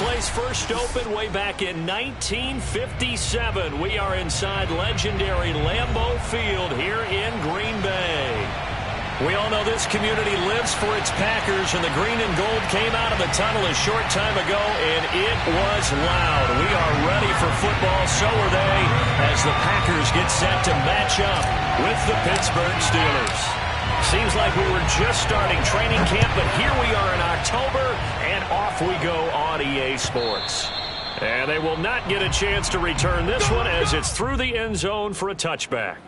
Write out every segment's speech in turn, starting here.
place first opened way back in 1957. We are inside legendary Lambeau Field here in Green Bay. We all know this community lives for its Packers, and the green and gold came out of the tunnel a short time ago, and it was loud. We are ready for football, so are they, as the Packers get set to match up with the Pittsburgh Steelers. Seems like we were just starting training camp, but here we are in October, and off we go on EA Sports. And they will not get a chance to return this one as it's through the end zone for a touchback.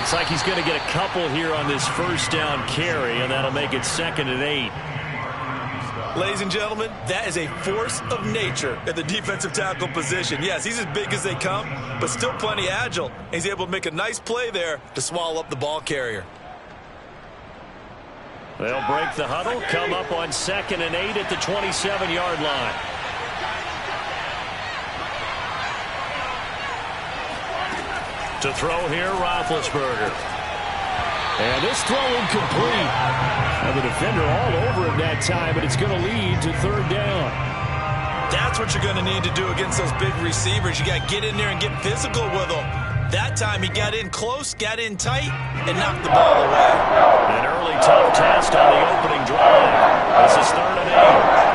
Looks like he's going to get a couple here on this first down carry, and that'll make it 2nd and 8. Ladies and gentlemen, that is a force of nature at the defensive tackle position. Yes, he's as big as they come, but still plenty agile. He's able to make a nice play there to swallow up the ball carrier. They'll break the huddle, come up on 2nd and 8 at the 27-yard line. To throw here, Roethlisberger. And this throw incomplete. And the defender all over him that time, but it's going to lead to 3rd down. That's what you're going to need to do against those big receivers. You got to get in there and get physical with them. That time he got in close, got in tight, and knocked the ball away. An early tough test on the opening drive. This is 3rd and 8.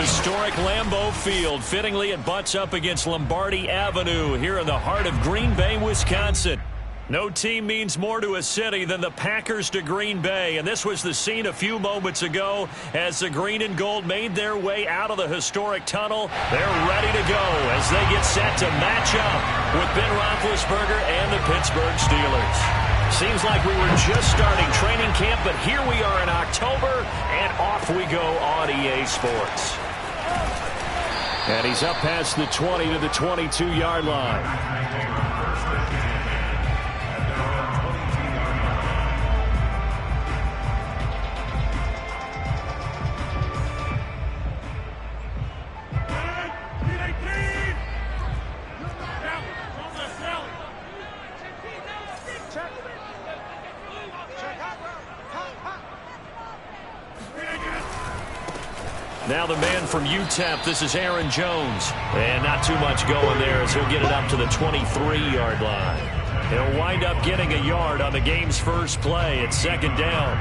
Historic Lambeau Field. Fittingly, it butts up against Lombardi Avenue here in the heart of Green Bay, Wisconsin. No team means more to a city than the Packers to Green Bay, and this was the scene a few moments ago as the green and gold made their way out of the historic tunnel. They're ready to go as they get set to match up with Ben Roethlisberger and the Pittsburgh Steelers. Seems like we were just starting training camp, but here we are in October, and off we go on EA Sports. And he's up past the 20 to the 22-yard line. Now the man from UTEP, this is Aaron Jones. And not too much going there as he'll get it up to the 23-yard line. He'll wind up getting a yard on the game's first play. It's second down.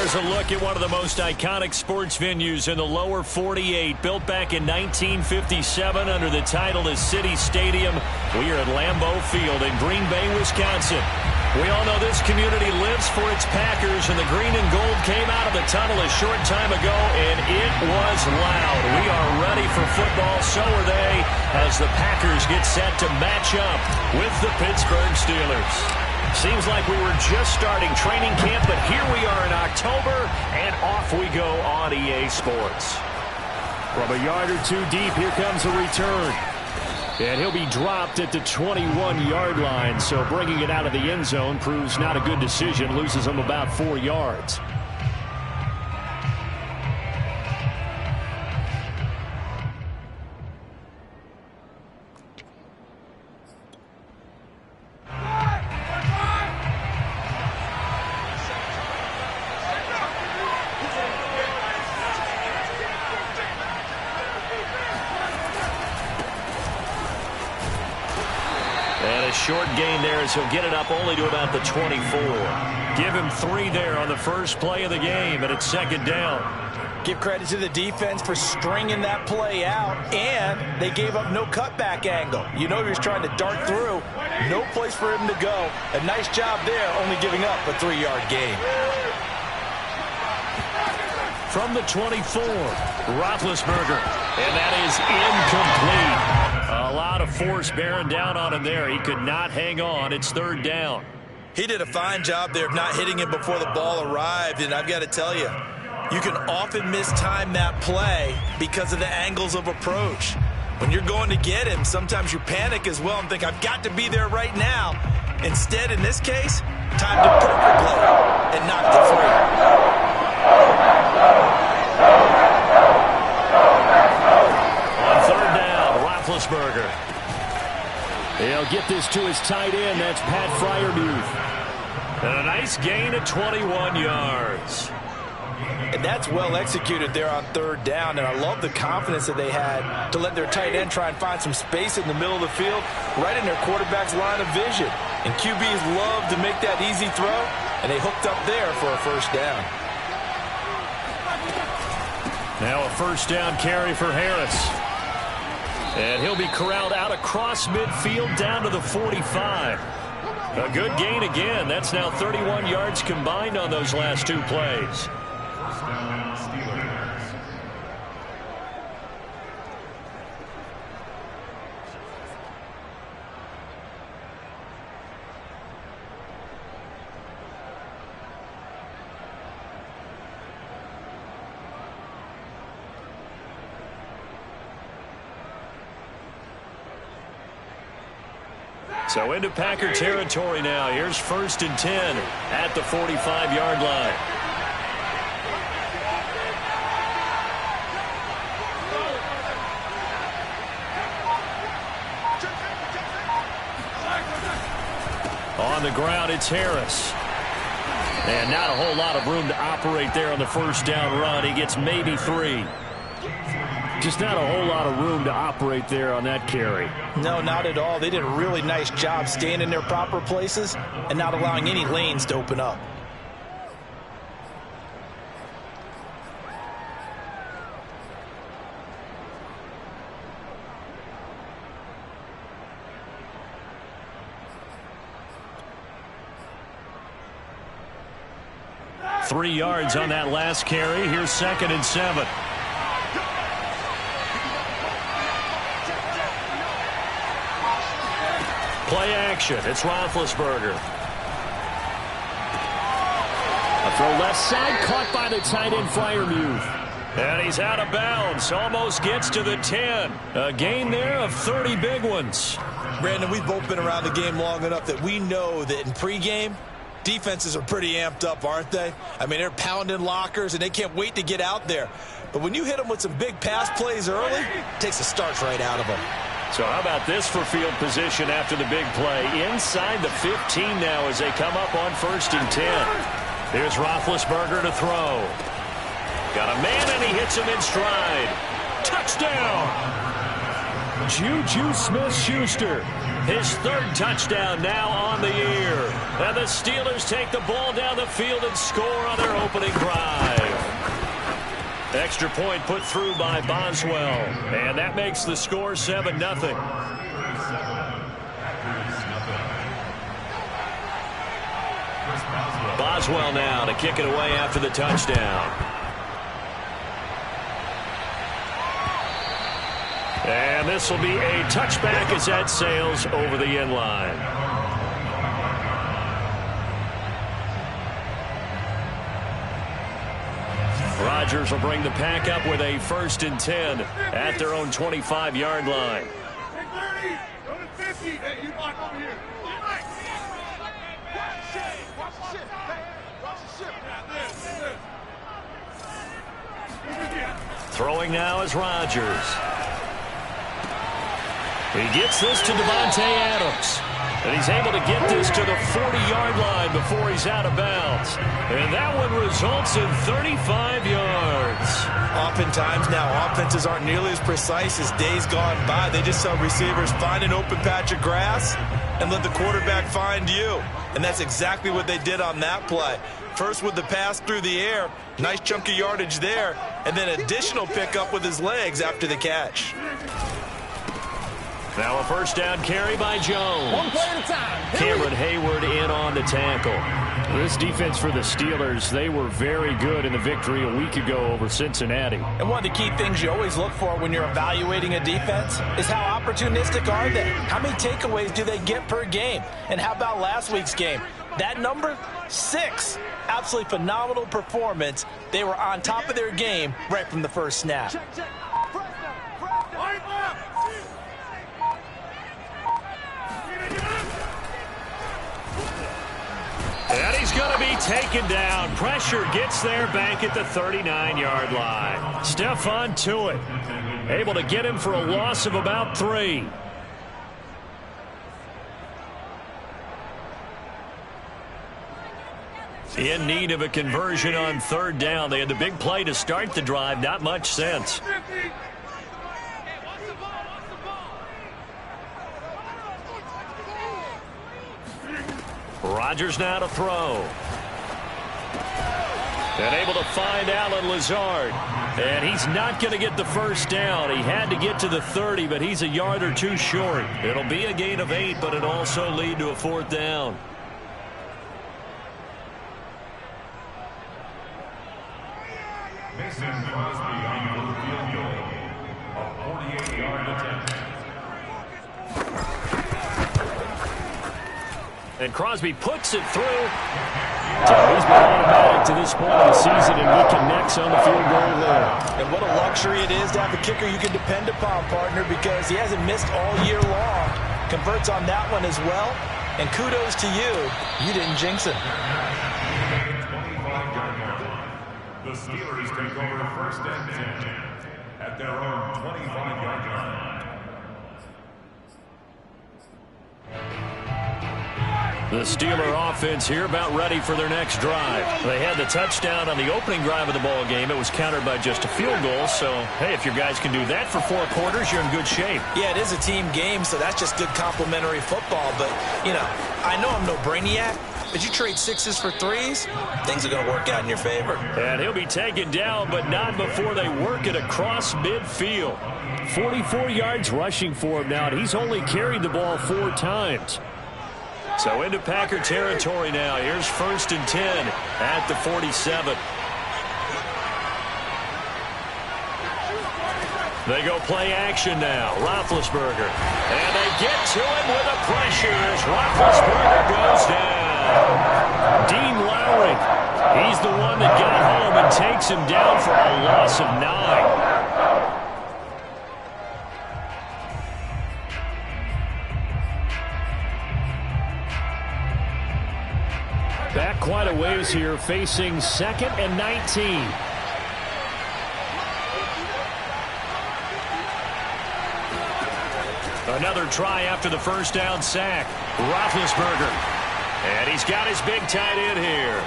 Here's a look at one of the most iconic sports venues in the lower 48, built back in 1957 under the title of City Stadium. We are at Lambeau Field in Green Bay, Wisconsin. We all know this community lives for its Packers, and the green and gold came out of the tunnel a short time ago, and it was loud. We are ready for football, so are they, as the Packers get set to match up with the Pittsburgh Steelers. Seems like we were just starting training camp, but here we are in October, and off we go on EA Sports. From a yard or two deep, here comes a return. And he'll be dropped at the 21-yard line, so bringing it out of the end zone proves not a good decision, loses him about 4 yards. Short gain there as he'll get it up only to about the 24. Give him 3 there on the first play of the game, and it's second down. Give credit to the defense for stringing that play out, and they gave up no cutback angle. You know he was trying to dart through. No place for him to go. A nice job there, only giving up a 3-yard gain. From the 24, Roethlisberger, and that is incomplete. A lot of force bearing down on him there. He could not hang on. It's third down. He did a fine job there of not hitting him before the ball arrived, and I've got to tell you, you can often mistime that play because of the angles of approach. When you're going to get him, sometimes you panic as well and think, I've got to be there right now. Instead, in this case, timed it perfectly and knocked it free. Roethlisberger. He'll get this to his tight end. That's Pat Freiermuth. And a nice gain at 21 yards. And that's well executed there on third down. And I love the confidence that they had to let their tight end try and find some space in the middle of the field, right in their quarterback's line of vision. And QBs love to make that easy throw, and they hooked up there for a first down. Now a first down carry for Harris. And he'll be corralled out across midfield down to the 45. A good gain again. That's now 31 yards combined on those last 2 plays. So into Packer territory now. Here's 1st and 10 at the 45-yard line. On the ground, it's Harris. And not a whole lot of room to operate there on the first down run. He gets maybe 3. Just not a whole lot of room to operate there on that carry. No, not at all. They did a really nice job staying in their proper places and not allowing any lanes to open up. Three yards on that last carry. Here's 2nd and 7. Play action. It's Roethlisberger. A throw left side, caught by the tight end Freiermuth. And he's out of bounds. Almost gets to the 10. A gain there of 30 big ones. Brandon, we've both been around the game long enough that we know that in pregame, defenses are pretty amped up, aren't they? I mean, they're pounding lockers, and they can't wait to get out there. But when you hit them with some big pass plays early, it takes the starch right out of them. So how about this for field position after the big play? Inside the 15 now as they come up on 1st and 10. Here's Roethlisberger to throw. Got a man, and he hits him in stride. Touchdown! Juju Smith-Schuster. His 3rd touchdown now on the year. And the Steelers take the ball down the field and score on their opening drive. Extra point put through by Boswell. And that makes the score 7-0. Boswell now to kick it away after the touchdown. And this will be a touchback as that sails over the end line. Rodgers will bring the pack up with a 1st and 10 at their own 25-yard line. Throwing now is Rodgers. He gets this to Devontae Adams. And he's able to get this to the 40-yard line before he's out of bounds. And that one results in 35 yards. Oftentimes now, offenses aren't nearly as precise as days gone by. They just tell receivers, find an open patch of grass and let the quarterback find you. And that's exactly what they did on that play. First with the pass through the air, nice chunk of yardage there, and then additional pickup with his legs after the catch. Now a 1st down carry by Jones. One play at a time. Cameron Hayward in on the tackle. This defense for the Steelers, they were very good in the victory a week ago over Cincinnati. And one of the key things you always look for when you're evaluating a defense is how opportunistic are they? How many takeaways do they get per game? And how about last week's game? That number, 6. Absolutely phenomenal performance. They were on top of their game right from the first snap. And he's going to be taken down. Pressure gets there back at the 39-yard line. Stephon Tuitt able to get him for a loss of about 3. In need of a conversion on 3rd down. They had the big play to start the drive. Not much sense. Rodgers now to throw. And able to find Allen Lazard. And he's not going to get the 1st down. He had to get to the 30, but he's a yard or 2 short. It'll be a gain of 8, but it'll also lead to a 4th down. Mason Crosby on the field goal. A 48-yard attempt. And Crosby puts it through. So he's been automatic to this point of the season, and he connects on the field goal there. And what a luxury it is to have a kicker you can depend upon, partner, because he hasn't missed all year long. Converts on that one as well. And kudos to you. You didn't jinx it. 25-yard line. The Steelers take over 1st and 10 at their own 25-yard line. The Steeler offense here about ready for their next drive. They had the touchdown on the opening drive of the ball game. It was countered by just a field goal. So, hey, if your guys can do that for 4 quarters, you're in good shape. Yeah, it is a team game, so that's just good complimentary football. But, you know, I know I'm no brainiac, but you trade 6s for 3s, things are going to work out in your favor. And he'll be taken down, but not before they work it across midfield. 44 yards rushing for him now, and he's only carried the ball 4 times. So into Packer territory now. Here's 1st and 10 at the 47. They go play action now. Roethlisberger. And they get to it with the pressure as Roethlisberger goes down. Dean Lowry. He's the one that got home and takes him down for a loss of 9. Back quite a ways here, facing 2nd and 19. Another try after the 1st down sack. Roethlisberger. And he's got his big tight end here.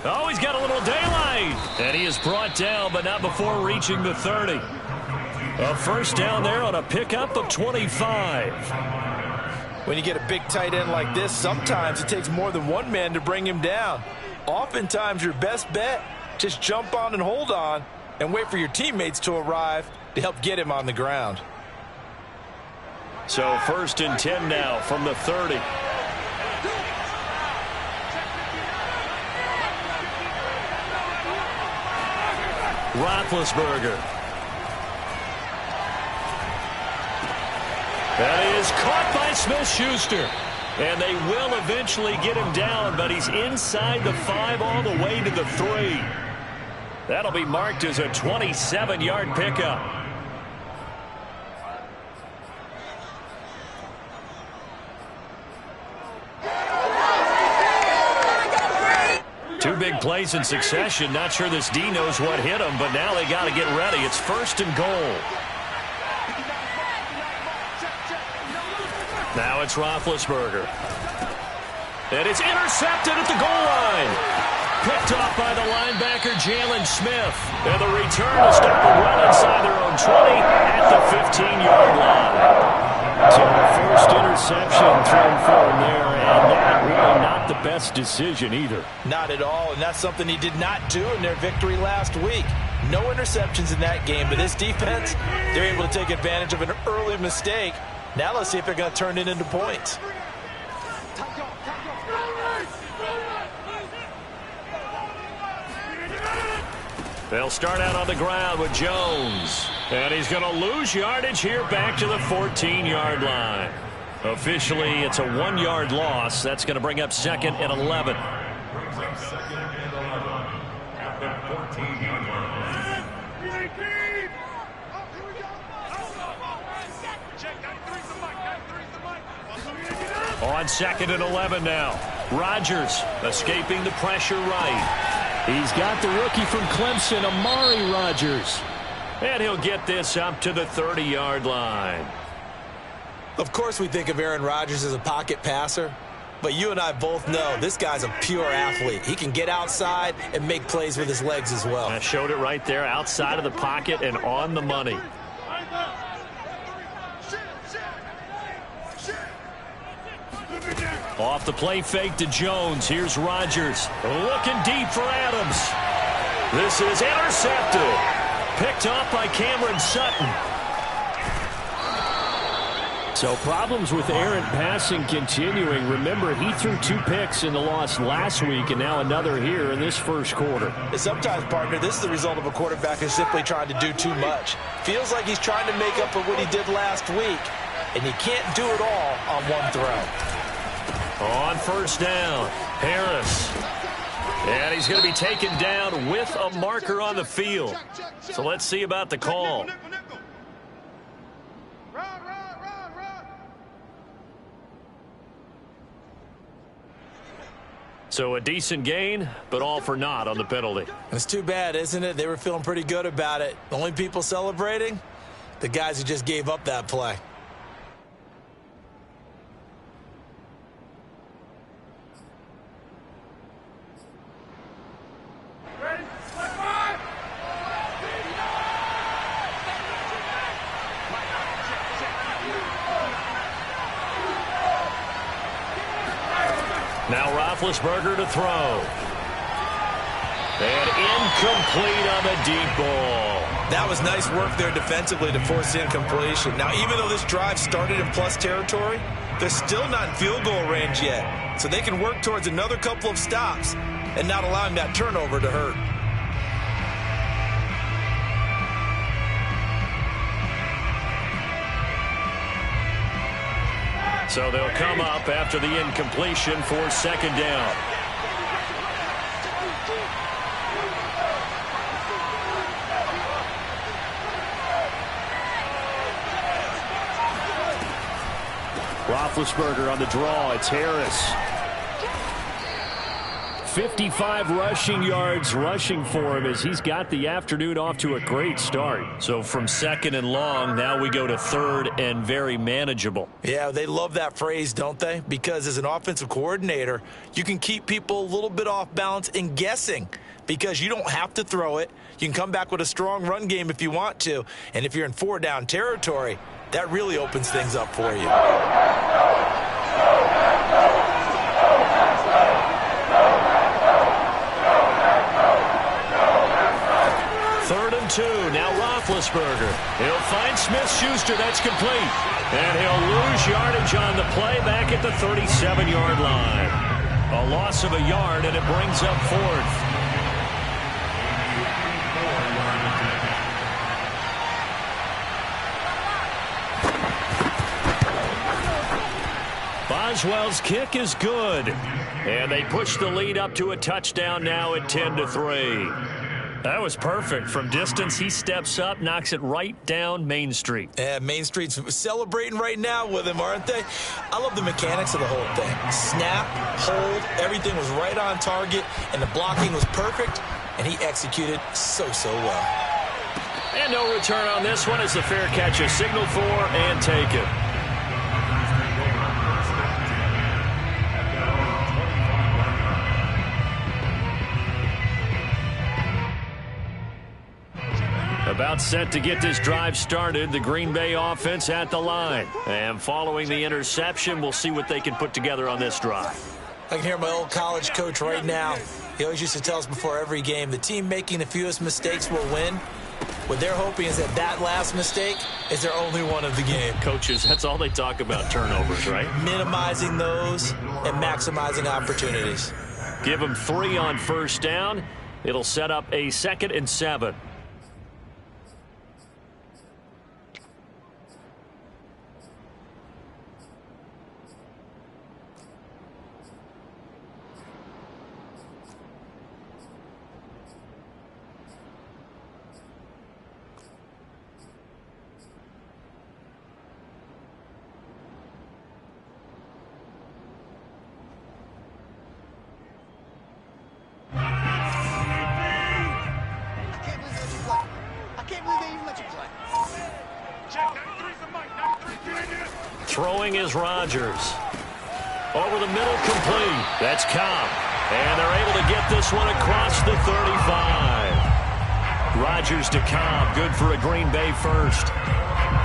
Oh, he's got a little daylight. And he is brought down, but not before reaching the 30. A 1st down there on a pickup of 25. When you get a big tight end like this, sometimes it takes more than one man to bring him down. Oftentimes, your best bet, just jump on and hold on and wait for your teammates to arrive to help get him on the ground. So 1st and 10 now from the 30. Roethlisberger. That is caught by Smith-Schuster. And they will eventually get him down, but he's inside the 5 all the way to the 3. That'll be marked as a 27-yard pickup. Two big plays in succession. Not sure this D knows what hit him, but now they got to get ready. It's 1st and goal. Now it's Roethlisberger. And it's intercepted at the goal line. Picked off by the linebacker, Jalen Smith. And the return is stopped well inside their own 20 at the 15-yard line. So first interception thrown for him there, and that really not the best decision either. Not at all, and that's something he did not do in their victory last week. No interceptions in that game, but this defense, they're able to take advantage of an early mistake. Now let's see if they're going to turn it into points. They'll start out on the ground with Jones. And he's going to lose yardage here back to the 14-yard line. Officially, it's a 1-yard loss. That's going to bring up 2nd and 11. Brings up 2nd and 11 at the 14-yard line. On 2nd and 11 now. Rodgers escaping the pressure right. He's got the rookie from Clemson, Amari Rodgers. And he'll get this up to the 30-yard line. Of course we think of Aaron Rodgers as a pocket passer, but you and I both know this guy's a pure athlete. He can get outside and make plays with his legs as well. I showed it right there, outside of the pocket and on the money. Off the play fake to Jones. Here's Rodgers. Looking deep for Adams. This is intercepted. Picked off by Cameron Sutton. So problems with errant passing continuing. Remember, he threw 2 picks in the loss last week and now another here in this first quarter. And sometimes, partner, this is the result of a quarterback who's simply trying to do too much. Feels like he's trying to make up for what he did last week, and he can't do it all on one throw. On 1st down, Harris. And he's going to be taken down with a marker on the field. So let's see about the call. So a decent gain, but all for naught on the penalty. It's too bad, isn't it? They were feeling pretty good about it. The only people celebrating? The guys who just gave up that play. Now Roethlisberger to throw. And incomplete on the deep ball. That was nice work there defensively to force incompletion. Now, even though this drive started in plus territory, they're still not in field goal range yet. So they can work towards another couple of stops and not allowing that turnover to hurt. So they'll come up after the incompletion for 2nd down. Roethlisberger on the draw. It's Harris. 55 rushing yards rushing for him as he's got the afternoon off to a great start. So from 2nd and long, now we go to 3rd and very manageable. Yeah, they love that phrase, don't they? Because as an offensive coordinator, you can keep people a little bit off balance and guessing because you don't have to throw it. You can come back with a strong run game if you want to. And if you're in 4-down territory, that really opens things up for you. Roethlisberger. He'll find Smith-Schuster. That's complete. And he'll lose yardage on the play back at the 37-yard line. A loss of a yard, and it brings up fourth. Boswell's kick is good. And they push the lead up to a touchdown now at 10-3. That was perfect. From distance, he steps up, knocks it right down Main Street. Yeah, Main Street's celebrating right now with him, aren't they? I love the mechanics of the whole thing. Snap, hold, everything was right on target, and the blocking was perfect, and he executed so well. And no return on this one as the fair catch is signaled for and taken. About set to get this drive started, the Green Bay offense at the line. And following the interception, we'll see what they can put together on this drive. I can hear my old college coach right now. He always used to tell us before every game, the team making the fewest mistakes will win. What they're hoping is that last mistake is their only one of the game. Coaches, that's all they talk about, turnovers, right? Minimizing those and maximizing opportunities. Give them 3 on first down. It'll set up a 2nd and 7. Throwing is Rodgers. Over the middle, complete. That's Cobb. And they're able to get this one across the 35. Rodgers to Cobb. Good for a Green Bay first.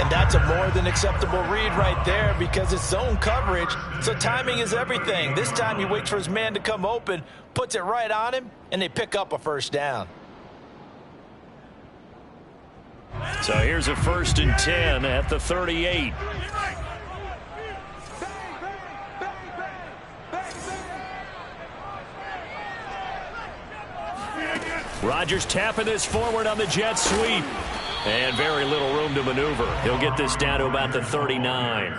And that's a more than acceptable read right there because it's zone coverage, so timing is everything. This time he waits for his man to come open, puts it right on him, and they pick up a first down. So here's a 1st and 10 at the 38. Rodgers tapping this forward on the jet sweep. And very little room to maneuver. He'll get this down to about the 39.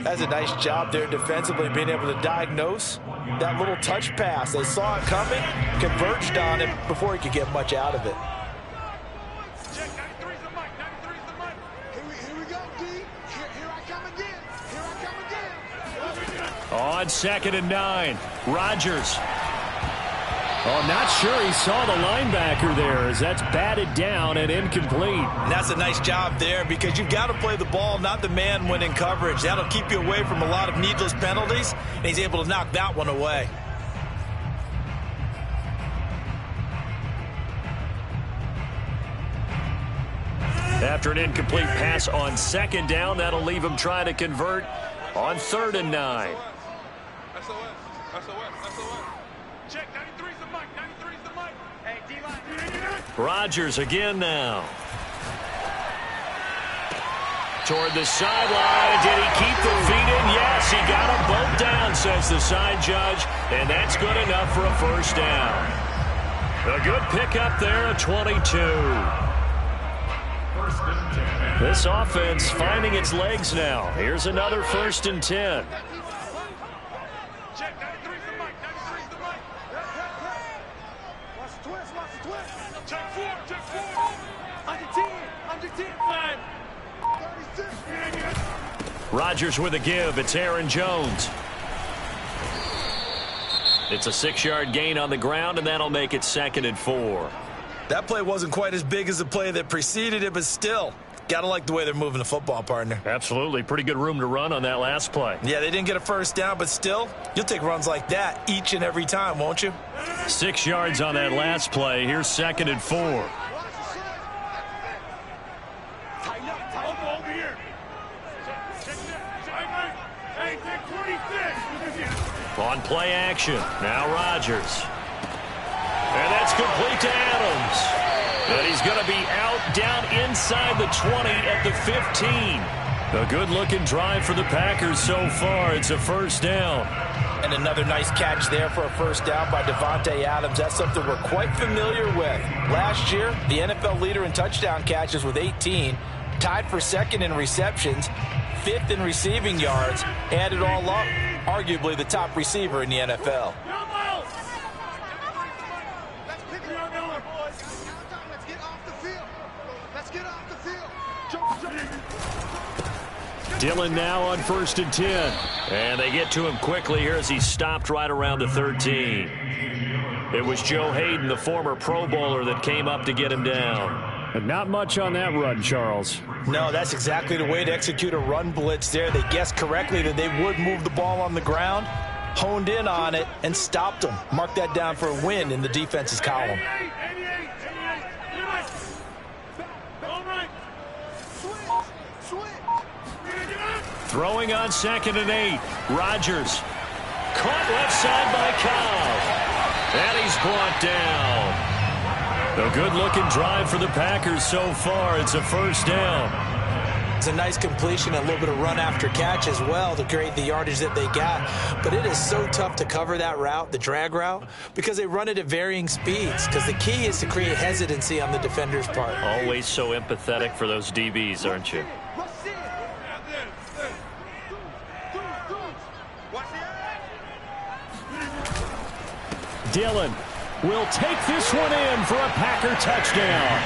That's a nice job there defensively, being able to diagnose that little touch pass. They saw it coming, converged on it before he could get much out of it. On 2nd and 9, Rodgers. Oh, not sure he saw the linebacker there as that's batted down and incomplete. And that's a nice job there because you've got to play the ball, not the man when in coverage. That'll keep you away from a lot of needless penalties, and he's able to knock that one away. After an incomplete pass on 2nd down, that'll leave him trying to convert on 3rd and 9. Rodgers again now. Toward the sideline. Did he keep the feet in? Yes, he got them both down, says the side judge. And that's good enough for a first down. A good pickup there at 22. This offense finding its legs now. Here's another 1st and 10. Rodgers with a give. It's Aaron Jones. It's a 6-yard gain on the ground, and that'll make it 2nd and 4. That play wasn't quite as big as the play that preceded it, but still, gotta like the way they're moving the football, partner. Absolutely. Pretty good room to run on that last play. Yeah, they didn't get a first down, but still, you'll take runs like that each and every time, won't you? 6 yards on that last play. Here's 2nd and 4. On play action, now Rodgers. And that's complete to Adams. And he's going to be out down inside the 20 at the 15. A good-looking drive for the Packers so far. It's a first down. And another nice catch there for a first down by Davante Adams. That's something we're quite familiar with. Last year, the NFL leader in touchdown catches with 18, tied for second in receptions, fifth in receiving yards, add it all up, arguably the top receiver in the NFL. Dillon now on 1st and 10. And they get to him quickly here as he stopped right around the 13. It was Joe Hayden, the former Pro Bowler, that came up to get him down. But not much on that run, Charles. No, that's exactly the way to execute a run blitz there. They guessed correctly that they would move the ball on the ground, honed in on it, and stopped them. Mark that down for a win in the defense's column. Throwing on 2nd and 8. Rodgers. Caught left side by Cobb. And he's brought down. A good-looking drive for the Packers so far. It's a first down. It's a nice completion, a little bit of run after catch as well to create the yardage that they got. But it is so tough to cover that route, the drag route, because they run it at varying speeds. Because the key is to create hesitancy on the defender's part. Always so empathetic for those DBs, aren't you? Dillon will take this one in for a Packer touchdown.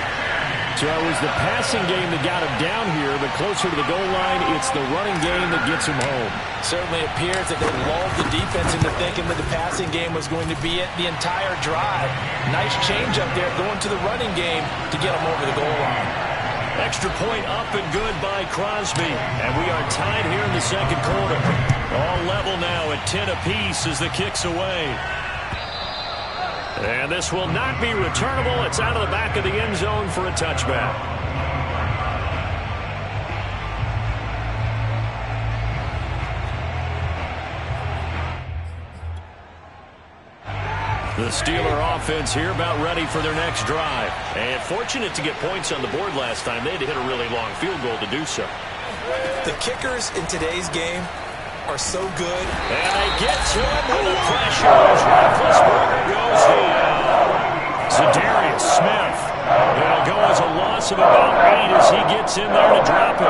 So it was the passing game that got him down here, but closer to the goal line, it's the running game that gets him home. Certainly appears that they lulled the defense into thinking that the passing game was going to be it the entire drive. Nice change up there going to the running game to get them over the goal line. Extra point up and good by Crosby. And we are tied here in the second quarter. All level now at 10 apiece as the kick's away. And this will not be returnable. It's out of the back of the end zone for a touchback. The Steeler offense here about ready for their next drive. And fortunate to get points on the board last time. They had to hit a really long field goal to do so. The kickers in today's game are so good. And they get to him with the pressure as Roethlisberger goes down. Zadarius Smith. It'll go as a loss of about 8 as he gets in there to drop it.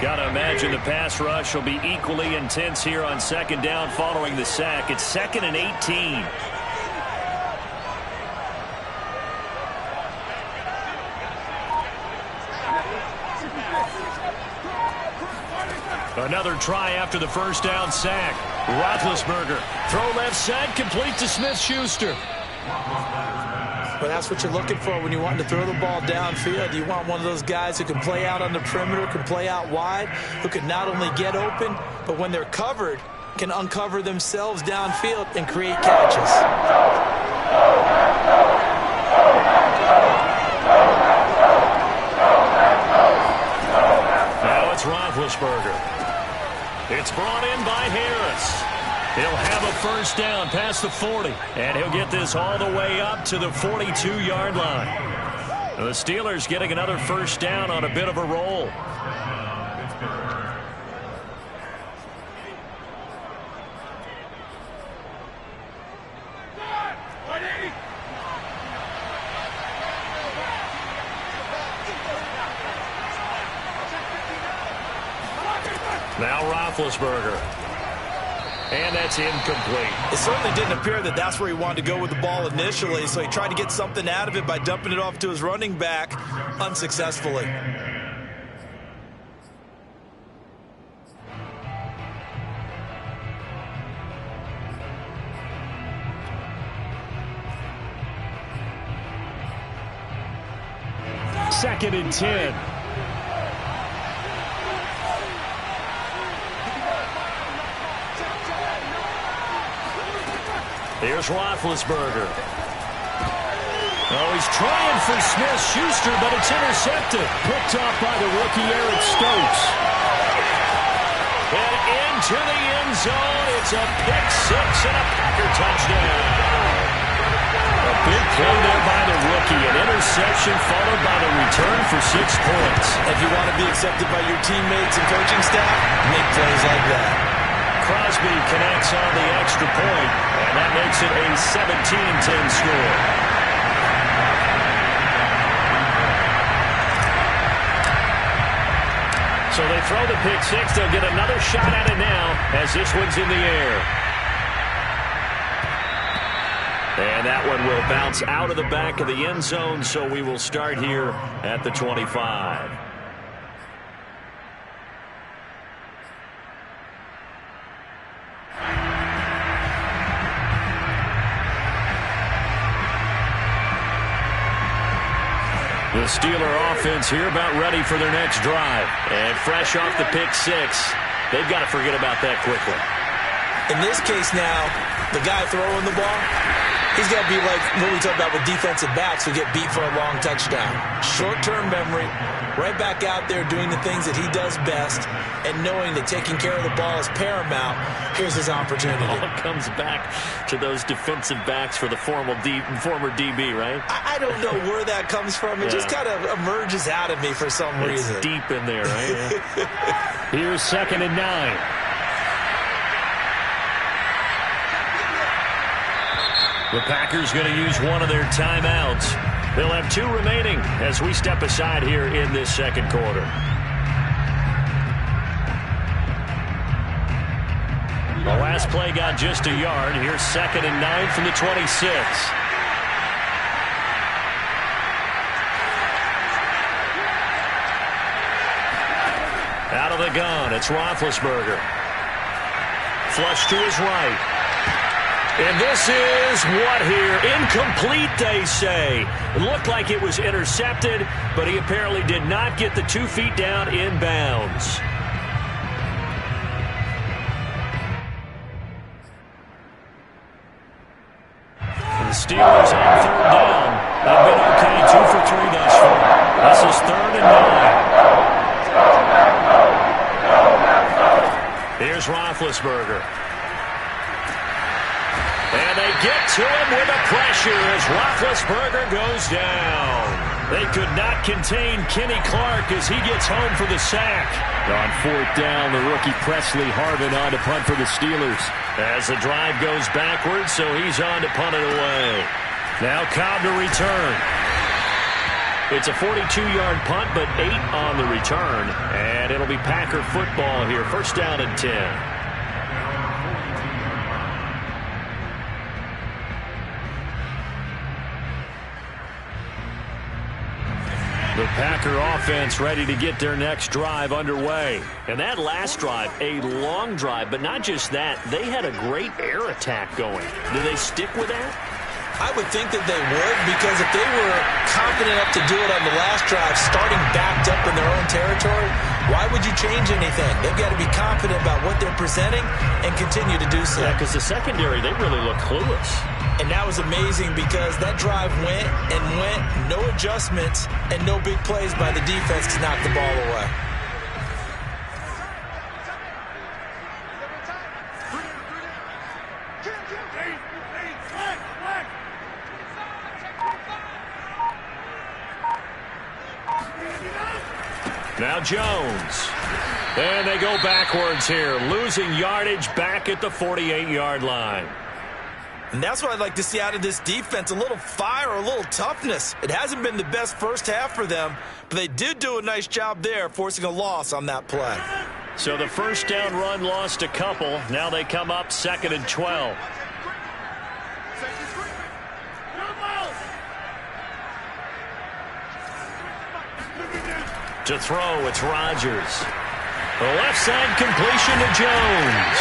Got to imagine the pass rush will be equally intense here on 2nd down following the sack. It's 2nd and 18. Another try after the first down sack. Roethlisberger. Throw left side, complete to Smith-Schuster. But that's what you're looking for when you want to throw the ball downfield. You want one of those guys who can play out on the perimeter, can play out wide, who can not only get open, but when they're covered, can uncover themselves downfield and create catches. Now it's Roethlisberger. It's brought in by Harris. He'll have a first down past the 40, and he'll get this all the way up to the 42-yard line. The Steelers getting another first down on a bit of a roll. Now Roethlisberger. And that's incomplete. It certainly didn't appear that that's where he wanted to go with the ball initially, so he tried to get something out of it by dumping it off to his running back unsuccessfully. Second and 10. Here's Roethlisberger. Oh, he's trying for Smith-Schuster, but it's intercepted. Picked off by the rookie Eric Stokes. And into the end zone. It's a pick six and a Packer touchdown. A big play there by the rookie. An interception followed by the return for 6 points. If you want to be accepted by your teammates and coaching staff, make plays like that. Crosby connects on the extra point, and that makes it a 17-10 score. So they throw the pick six. They'll get another shot at it now as this one's in the air. And that one will bounce out of the back of the end zone, so we will start here at the 25. The Steeler offense here about ready for their next drive. And fresh off the pick six, they've got to forget about that quickly. In this case now, the guy throwing the ball, he's got to be like what we talk about with defensive backs who get beat for a long touchdown. Short-term memory, right back out there doing the things that he does best, and knowing that taking care of the ball is paramount. Here's his opportunity. It all comes back to those defensive backs for the former DB, right? I don't know where that comes from. It just kind of emerges out of me for some reason. It's deep in there, right? Yeah. Here's 2nd and 9. The Packers going to use one of their timeouts. They'll have 2 remaining as we step aside here in this second quarter. The last play got just a yard. Here's 2nd and 9 from the 26. Out of the gun, it's Roethlisberger. Flush to his right. And this is what here? Incomplete, they say. It looked like it was intercepted, but he apparently did not get the 2 feet down in bounds. And the Steelers on 3rd down. They've been okay, 2 for 3 thus far. This is 3rd and 9. Here's Roethlisberger. And they get to him with a pressure as Roethlisberger goes down. They could not contain Kenny Clark as he gets home for the sack. On 4th down, the rookie Presley Harvin on to punt for the Steelers. As the drive goes backwards, so he's on to punt it away. Now Cobb to return. It's a 42-yard punt, but 8 on the return. And it'll be Packer football here. 1st down and 10. The Packer offense ready to get their next drive underway. And that last drive, a long drive, but not just that. They had a great air attack going. Do they stick with that? I would think that they would, because if they were confident enough to do it on the last drive, starting backed up in their own territory, why would you change anything? They've got to be confident about what they're presenting and continue to do so. Yeah, because the secondary, they really look clueless. And that was amazing because that drive went and went, no adjustments, and no big plays by the defense to knock the ball away. Now Jones. And they go backwards here, losing yardage back at the 48-yard line. And that's what I'd like to see out of this defense, a little fire, a little toughness. It hasn't been the best first half for them, but they did do a nice job there, forcing a loss on that play. So the 1st down run lost a couple. Now they come up 2nd and 12. To throw, it's Rodgers. The left side completion to Jones.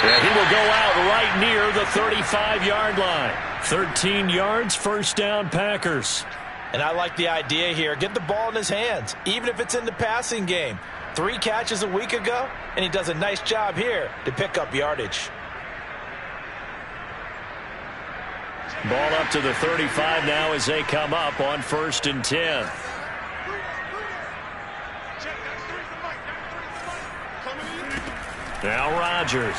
Yeah, he will go out right near the 35-yard line. 13 yards, 1st down Packers. And I like the idea here. Get the ball in his hands, even if it's in the passing game. 3 catches a week ago, and he does a nice job here to pick up yardage. Ball up to the 35 now as they come up on 1st and 10. Now Rodgers.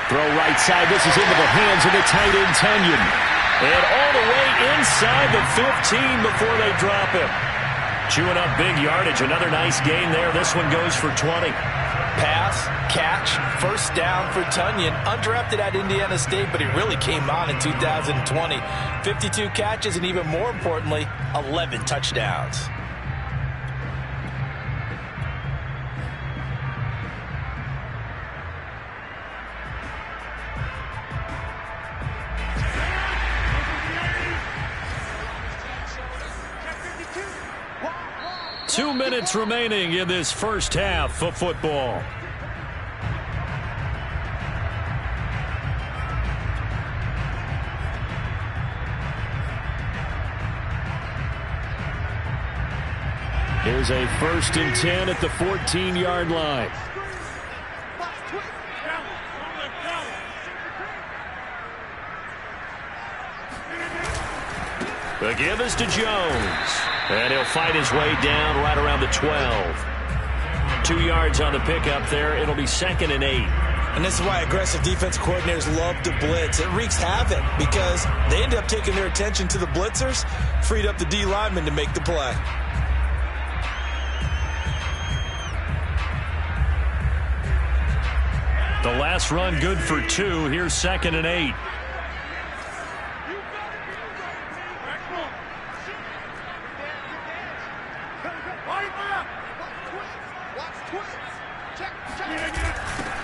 Throw right side. This is into the hands of the tight end, Tunyon. And all the way inside the 15 before they drop him. Chewing up big yardage. Another nice gain there. This one goes for 20. Pass, catch, first down for Tunyon. Undrafted at Indiana State, but he really came on in 2020. 52 catches, and even more importantly, 11 touchdowns. Two minutes remaining in this first half of football. Here's a 1st and 10 at the 14-yard line. The give is to Jones. And he'll fight his way down right around the 12. 2 yards on the pickup there. It'll be 2nd and 8. And this is why aggressive defense coordinators love to blitz. It wreaks havoc because they end up taking their attention to the blitzers, freed up the D lineman to make the play. The last run good for 2. Here's 2nd and 8.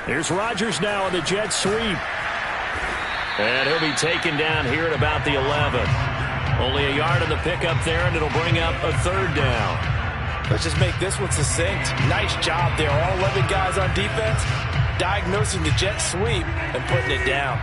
Here's Rodgers now on the jet sweep. And he'll be taken down here at about the 11. Only a yard on the pickup there, and it'll bring up a 3rd down. Let's just make this one succinct. Nice job there. All 11 guys on defense diagnosing the jet sweep and putting it down.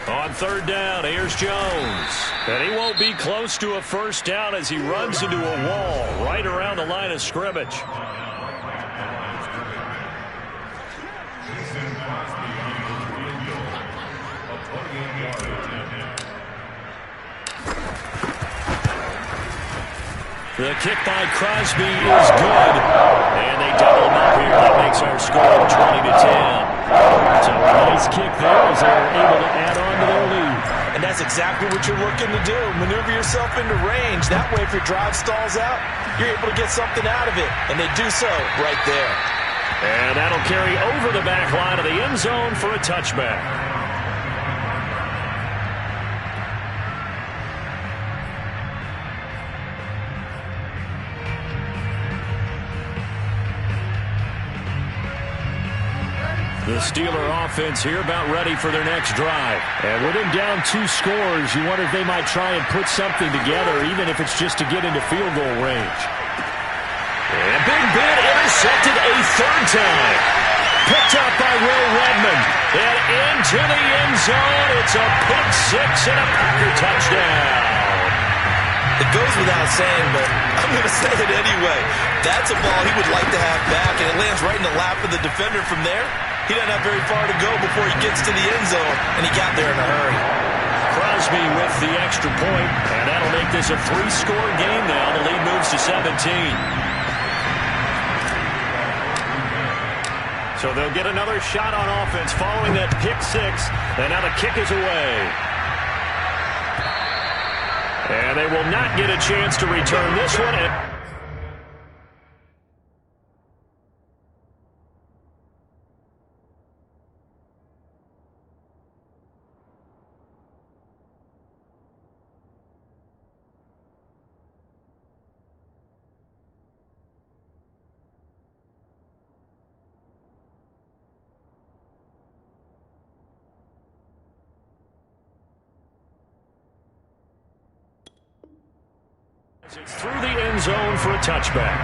On 3rd down, here's Jones. And he won't be close to a 1st down as he runs into a wall right around the line of scrimmage. The kick by Crosby is good. And they double him up here. That makes our score 20-10. So a nice kick there as they're able to add on to their lead. And that's exactly what you're looking to do. Maneuver yourself into range. That way, if your drive stalls out, you're able to get something out of it. And they do so right there. And that'll carry over the back line of the end zone for a touchback. The Steeler offense here about ready for their next drive. And with them down 2 scores, you wonder if they might try and put something together, even if it's just to get into field goal range. And Big Ben intercepted a 3rd time. Picked up by Will Redmond. And into the end zone. It's a pick 6 and a Packer touchdown. It goes without saying, but I'm going to say it anyway. That's a ball he would like to have back, and it lands right in the lap of the defender from there. He doesn't have very far to go before he gets to the end zone, and he got there in a hurry. Crosby with the extra point, and that'll make this a 3-score game now. The lead moves to 17. So they'll get another shot on offense following that pick 6, and now the kick is away. And they will not get a chance to return this one. It's through the end zone for a touchback.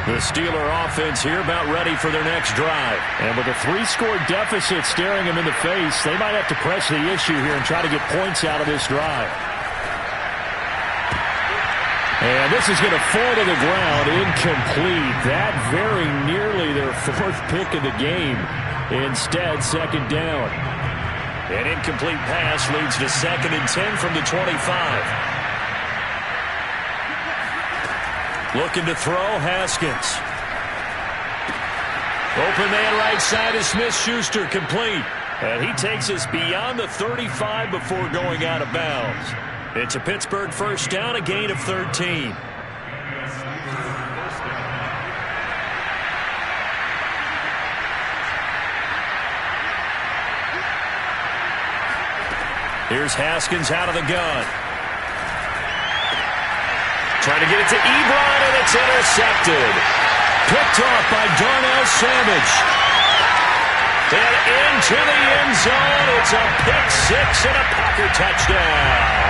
The Steeler offense here about ready for their next drive. And with a 3-score deficit staring them in the face, they might have to press the issue here and try to get points out of this drive. And this is going to fall to the ground, incomplete. That very nearly their 4th pick of the game. Instead, 2nd down. An incomplete pass leads to 2nd and 10 from the 25. Looking to throw, Haskins. Open man right side is Smith-Schuster, complete. And he takes us beyond the 35 before going out of bounds. It's a Pittsburgh first down, a gain of 13. Here's Haskins out of the gun. Trying to get it to Ebron, and it's intercepted. Picked off by Darnell Savage. And into the end zone. It's a pick six and a Packer touchdown.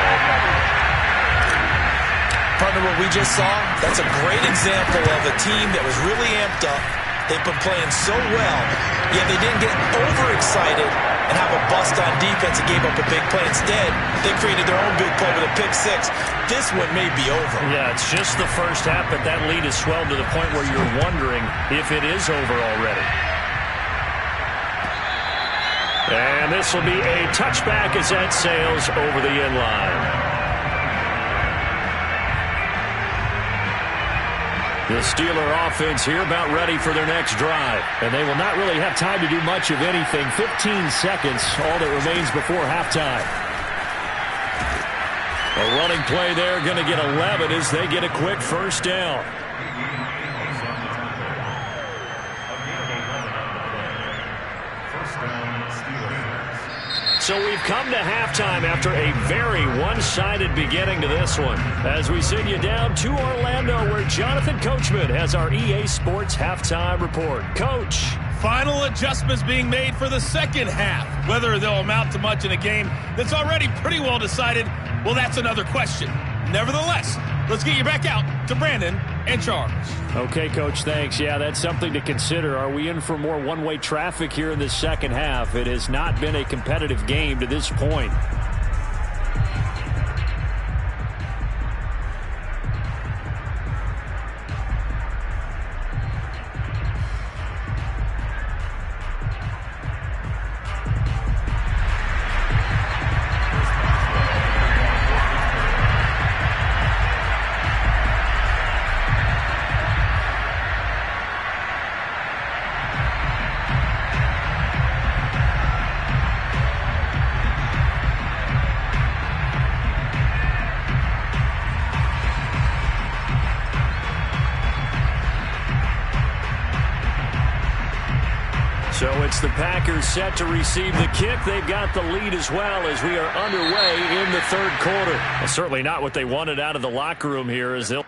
Partner, what we just saw, that's a great example of a team that was really amped up. They've been playing so well, yet they didn't get overexcited and have a bust on defense and gave up a big play. Instead, they created their own big play with a pick six. This one may be over. Yeah, it's just the first half, but that lead has swelled to the point where you're wondering if it is over already. And this will be a touchback as that sails over the end line. The Steeler offense here about ready for their next drive. And they will not really have time to do much of anything. 15 seconds, all that remains before halftime. A running play there, going to get 11 as they get a quick first down. So we've come to halftime after a very one-sided beginning to this one. As we send you down to Orlando, where Jonathan Coachman has our EA Sports halftime report. Coach. Final adjustments being made for the second half. Whether they'll amount to much in a game that's already pretty well decided, well, that's another question. Nevertheless, let's get you back out to Brandon and Charles. Okay, Coach, thanks. Yeah, that's something to consider. Are we in for more one-way traffic here in the second half? It has not been a competitive game to this point. So it's the Packers set to receive the kick. They've got the lead as well as we are underway in the third quarter. Well, certainly not what they wanted out of the locker room here as they'll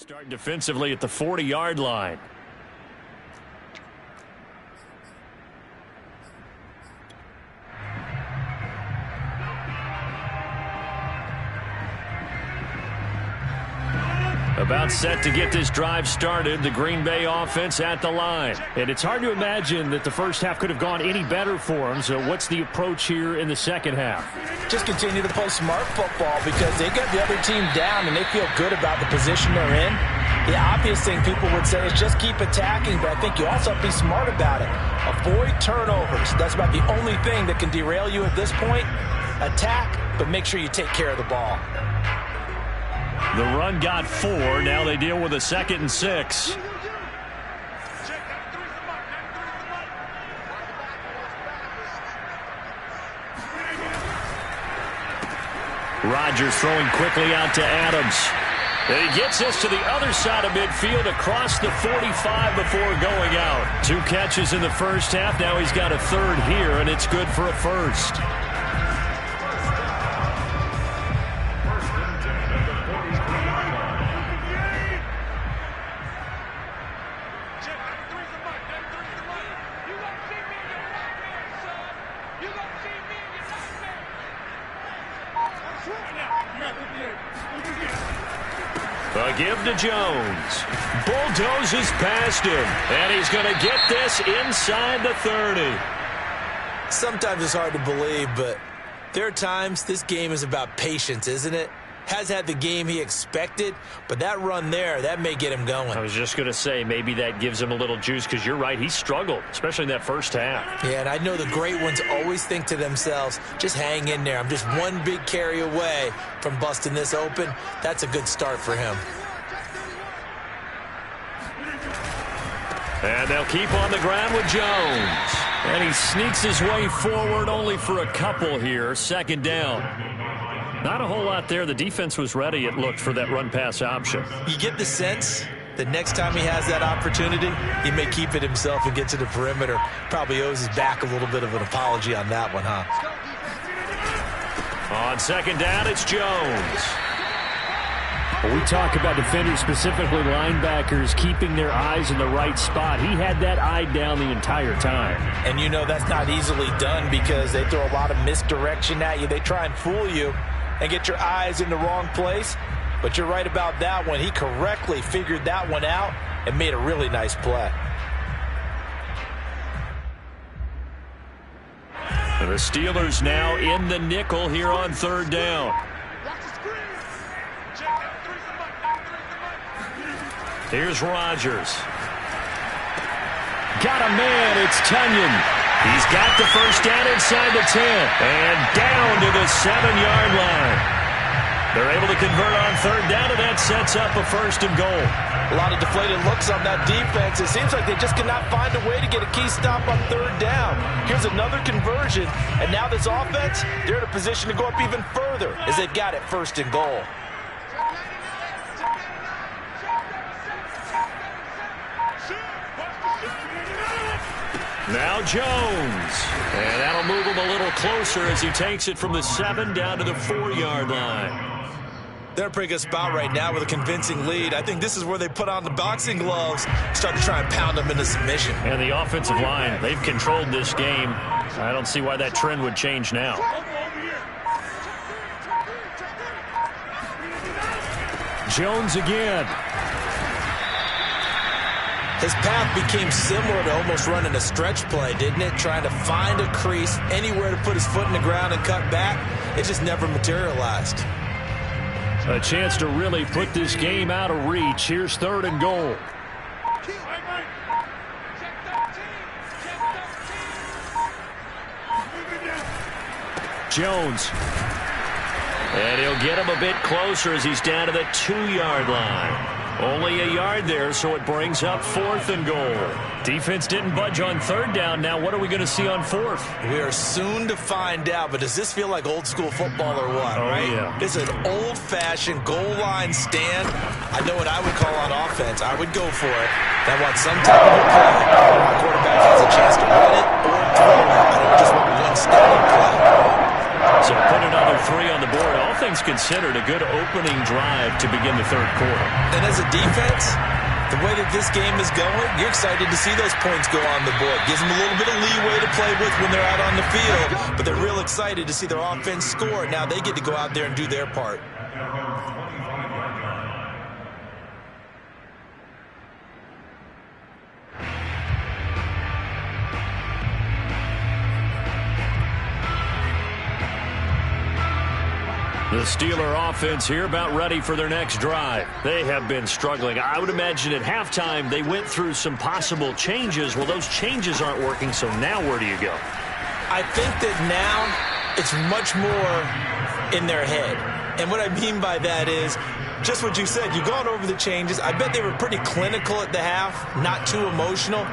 Start defensively at the 40-yard line. About set to get this drive started, the Green Bay offense at the line. And it's hard to imagine that the first half could have gone any better for them. So what's the approach here in the second half? Just continue to play smart football because they got the other team down and they feel good about the position they're in. The obvious thing people would say is just keep attacking, but I think you also have to be smart about it. Avoid turnovers. That's about the only thing that can derail you at this point. Attack, but make sure you take care of the ball. The run got 4. Now they deal with a 2nd and 6. Rodgers throwing quickly out to Adams. And he gets us to the other side of midfield across the 45 before going out. 2 catches in the first half. Now he's got a 3rd here, and it's good for a 1st. A give to Jones. Bulldozes past him. And he's going to get this inside the 30. Sometimes it's hard to believe, but there are times this game is about patience, isn't it? Has had the game he expected, but that run there, that may get him going. I was just going to say, maybe that gives him a little juice, because you're right, he struggled, especially in that first half. Yeah, and I know the great ones always think to themselves, just hang in there. I'm just one big carry away from busting this open. That's a good start for him. And they'll keep on the ground with Jones. And he sneaks his way forward only for a couple here. 2nd down. Not a whole lot there. The defense was ready, it looked, for that run-pass option. You get the sense that next time he has that opportunity, he may keep it himself and get to the perimeter. Probably owes his back a little bit of an apology on that one, huh? On 2nd down, it's Jones. We talk about defenders, specifically linebackers, keeping their eyes in the right spot. He had that eye down the entire time. And you know that's not easily done because they throw a lot of misdirection at you. They try and fool you and get your eyes in the wrong place. But you're right about that one. He correctly figured that one out and made a really nice play. And the Steelers now in the nickel here on 3rd down. Here's Rodgers. Got a man, it's Tunyon. He's got the first down inside the 10. And down to the 7-yard line. They're able to convert on 3rd down, and that sets up a 1st and goal. A lot of deflated looks on that defense. It seems like they just cannot find a way to get a key stop on 3rd down. Here's another conversion, and now this offense, they're in a position to go up even further as they've got it 1st and goal. Now Jones. And that'll move him a little closer as he takes it from the 7 down to the 4-yard line. They're in a pretty good spot right now with a convincing lead. I think this is where they put on the boxing gloves, start to try and pound them into submission. And the offensive line, they've controlled this game. I don't see why that trend would change now. Jones again. His path became similar to almost running a stretch play, didn't it? Trying to find a crease, anywhere to put his foot in the ground and cut back. It just never materialized. A chance to really put this game out of reach. Here's 3rd and goal. Jones. And he'll get him a bit closer as he's down to the 2-yard line. Only a yard there, so it brings up 4th and goal. Defense didn't budge on 3rd down. Now what are we going to see on 4th? We are soon to find out, but does this feel like old school football or what, right? Yeah. This is an old-fashioned goal line stand. I know what I would call on offense. I would go for it. I want some type of a play. My quarterback has a chance to run it or throw it. I don't just want one static play. So put another 3 on the board. things considered, a good opening drive to begin the third quarter. And as a defense, the way that this game is going, you're excited to see those points go on the board. Gives them a little bit of leeway to play with when they're out on the field, but they're real excited to see their offense score. Now they get to go out there and do their part. The Steeler offense here about ready for their next drive. They have been struggling. I would imagine at halftime they went through some possible changes. Well, those changes aren't working, so now where do you go? I think that now it's much more in their head. And what I mean by that is just what you said. You've gone over the changes. I bet they were pretty clinical at the half, not too emotional.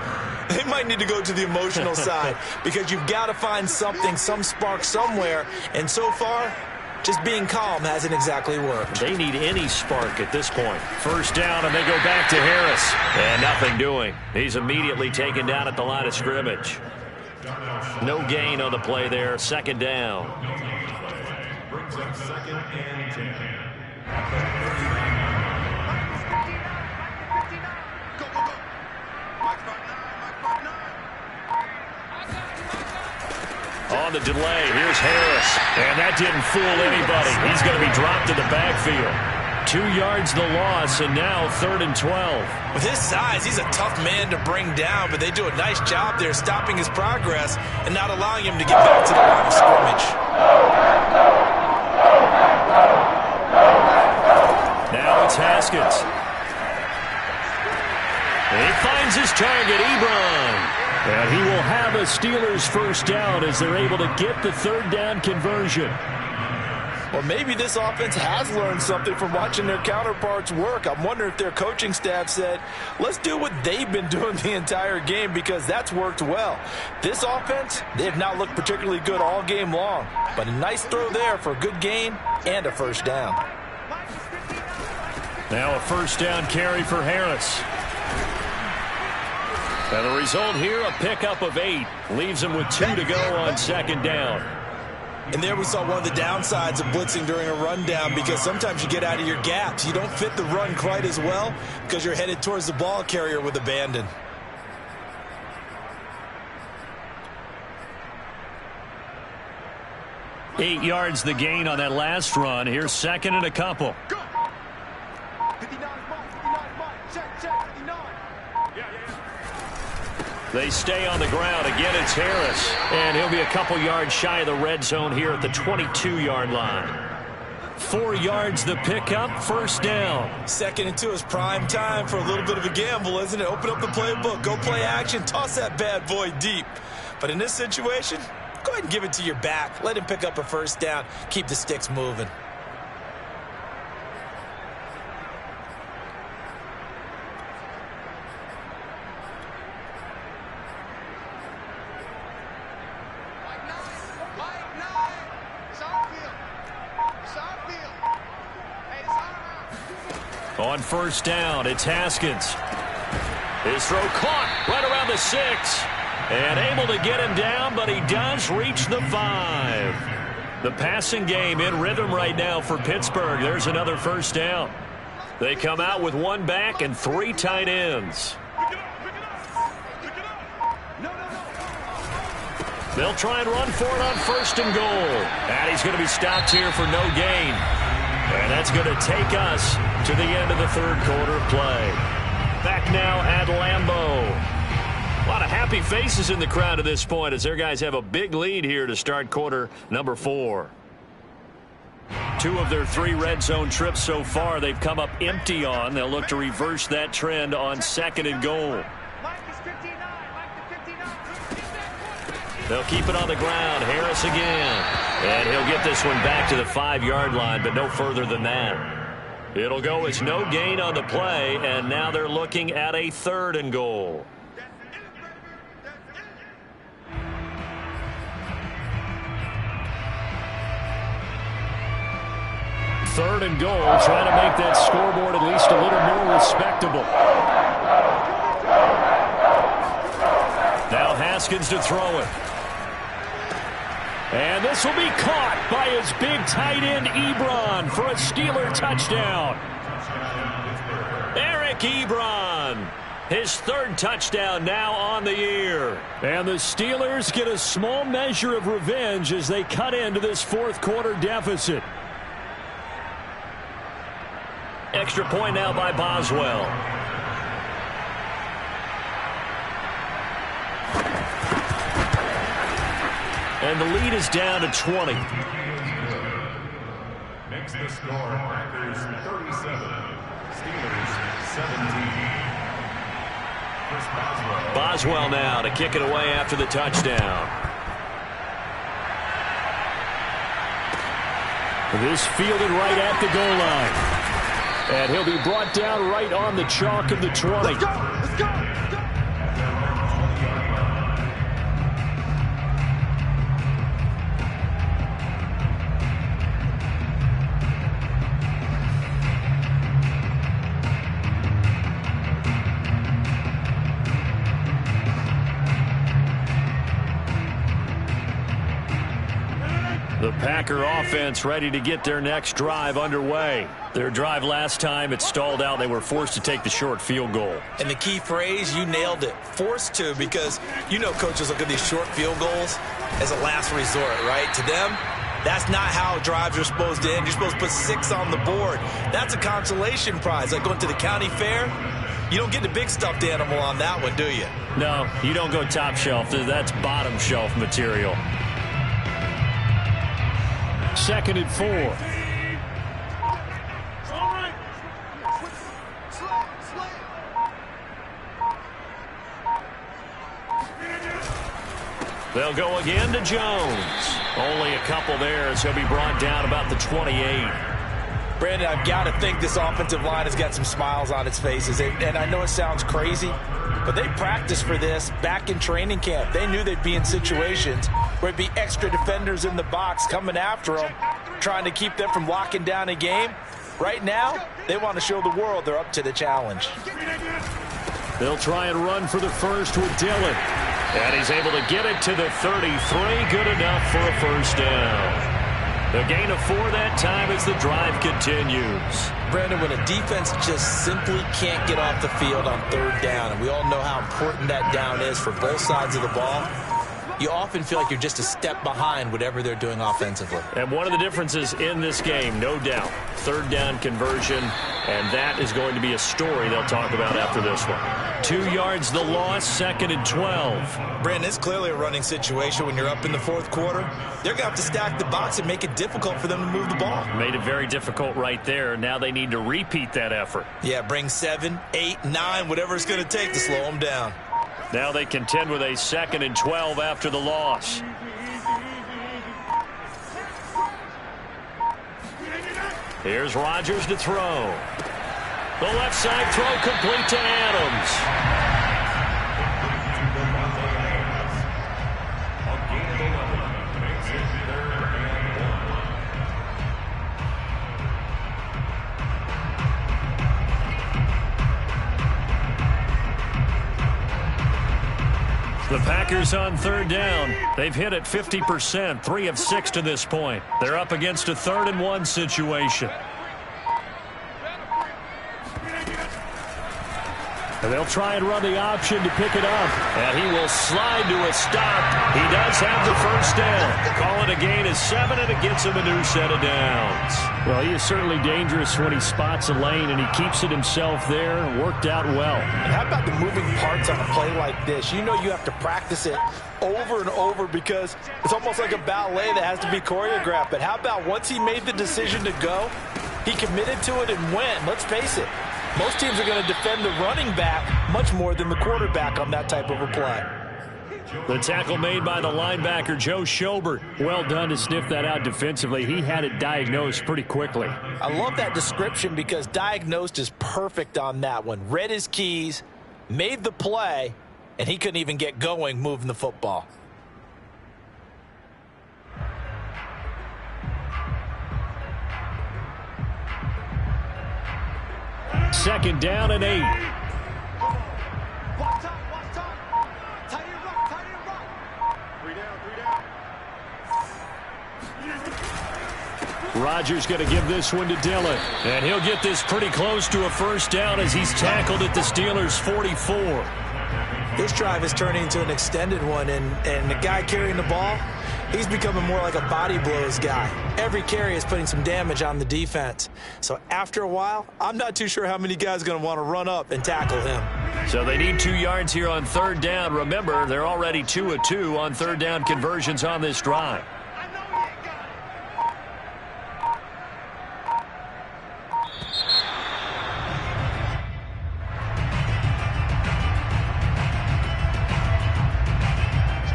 They might need to go to the emotional side because you've got to find something, some spark somewhere. And so far, just being calm hasn't exactly worked. They need any spark at this point. First down, and they go back to Harris. And nothing doing. He's immediately taken down at the line of scrimmage. No gain on the play there. Second down. Brings up 2nd and 10. On the delay, here's Harris. And that didn't fool anybody. He's going to be dropped in the backfield. 2 yards the loss, and now 3rd and 12. With his size, he's a tough man to bring down, but they do a nice job there stopping his progress and not allowing him to get back to the line of scrimmage. Now it's Haskins. He finds his target, Ebron. And he will have a Steelers first down as they're able to get the 3rd down conversion. Well, maybe this offense has learned something from watching their counterparts work. I'm wondering if their coaching staff said, let's do what they've been doing the entire game because that's worked well. This offense, they have not looked particularly good all game long. But a nice throw there for a good gain and a first down. Now a first down carry for Harris. And the result here, a pickup of 8. Leaves him with 2 to go on 2nd down. And there we saw one of the downsides of blitzing during a rundown because sometimes you get out of your gaps. You don't fit the run quite as well because you're headed towards the ball carrier with abandon. Eight yards the gain on that last run. Here's 2nd and a couple. They stay on the ground. Again, it's Harris. And he'll be a couple yards shy of the red zone here at the 22-yard line. 4 yards the pickup, first down. 2nd and 2 is prime time for a little bit of a gamble, isn't it? Open up the playbook, go play action, toss that bad boy deep. But in this situation, go ahead and give it to your back. Let him pick up a first down. Keep the sticks moving. On first down, it's Haskins. His throw caught right around the 6. And able to get him down, but he does reach the 5. The passing game in rhythm right now for Pittsburgh. There's another first down. They come out with 1 back and 3 tight ends. They'll try and run for it on 1st and goal. And he's going to be stopped here for no gain. And that's going to take us to the end of the 3rd quarter play. Back now at Lambeau. A lot of happy faces in the crowd at this point as their guys have a big lead here to start quarter number 4. 2 of their 3 red zone trips so far they've come up empty on. They'll look to reverse that trend on 2nd and goal. They'll keep it on the ground. Harris again. And he'll get this one back to the 5-yard line, but no further than that. It'll go as no gain on the play, and now they're looking at a 3rd and goal. Third and goal, trying to make that scoreboard at least a little more respectable. Now Haskins to throw it. And this will be caught by his big tight end, Ebron, for a Steeler touchdown. Eric Ebron, his third touchdown now on the year. And the Steelers get a small measure of revenge as they cut into this fourth quarter deficit. Extra point now by Boswell. And the lead is down to 20. Makes the score Packers 37, Steelers 17. Chris Boswell now to kick it away after the touchdown. This fielded right at the goal line. And he'll be brought down right on the chalk of the 20. Let's go! Let's go! The Packer offense ready to get their next drive underway. Their drive last time, it stalled out. They were forced to take the short field goal. And the key phrase, you nailed it, forced to, because you know coaches look at these short field goals as a last resort, right? To them, that's not how drives are supposed to end. You're supposed to put 6 on the board. That's a consolation prize. Like going to the county fair, you don't get the big stuffed animal on that one, do you? No, you don't go top shelf. That's bottom shelf material. 2nd and 4. They'll go again to Jones. Only a couple there as he'll be brought down about the 28. Brandon, I've got to think this offensive line has got some smiles on its faces. And I know it sounds crazy, but they practiced for this back in training camp. They knew they'd be in situations where it'd be extra defenders in the box coming after them, trying to keep them from locking down a game. Right now, they want to show the world they're up to the challenge. They'll try and run for the first with Dillon. And he's able to get it to the 33. Good enough for a first down. The gain of 4 that time as the drive continues. Brandon, when a defense just simply can't get off the field on 3rd down, and we all know how important that down is for both sides of the ball, you often feel like you're just a step behind whatever they're doing offensively. And one of the differences in this game, no doubt, 3rd down conversion, and that is going to be a story they'll talk about after this one. 2 yards the loss, 2nd and 12. Brandon, it's clearly a running situation when you're up in the 4th quarter. They're going to have to stack the box and make it difficult for them to move the ball. Made it very difficult right there. Now they need to repeat that effort. Yeah, bring 7, 8, 9, whatever it's going to take to slow them down. Now they contend with a 2nd and 12 after the loss. Here's Rodgers to throw. The left side throw complete to Adams. The Packers on 3rd down. They've hit it 50%, 3 of 6 to this point. They're up against a 3rd and 1 situation. And they'll try and run the option to pick it up. And he will slide to a stop. He does have the first down. Call it a gain of 7, and it gets him a new set of downs. Well, he is certainly dangerous when he spots a lane, and he keeps it himself there. Worked out well. And how about the moving parts on a play like this? You know you have to practice it over and over because it's almost like a ballet that has to be choreographed. But how about once he made the decision to go, he committed to it and went. Let's face it. Most teams are going to defend the running back much more than the quarterback on that type of a play. The tackle made by the linebacker, Joe Schobert. Well done to sniff that out defensively. He had it diagnosed pretty quickly. I love that description because diagnosed is perfect on that one. Read his keys, made the play, and he couldn't even get going moving the football. Second down and 8. Rodgers going to give this one to Dillon. And he'll get this pretty close to a first down as he's tackled at the Steelers' 44. This drive is turning into an extended one, and the guy carrying the ball, he's becoming more like a body blows guy. Every carry is putting some damage on the defense. So after a while, I'm not too sure how many guys are going to want to run up and tackle him. So they need 2 yards here on third down. Remember, they're already 2 of 2 on third down conversions on this drive.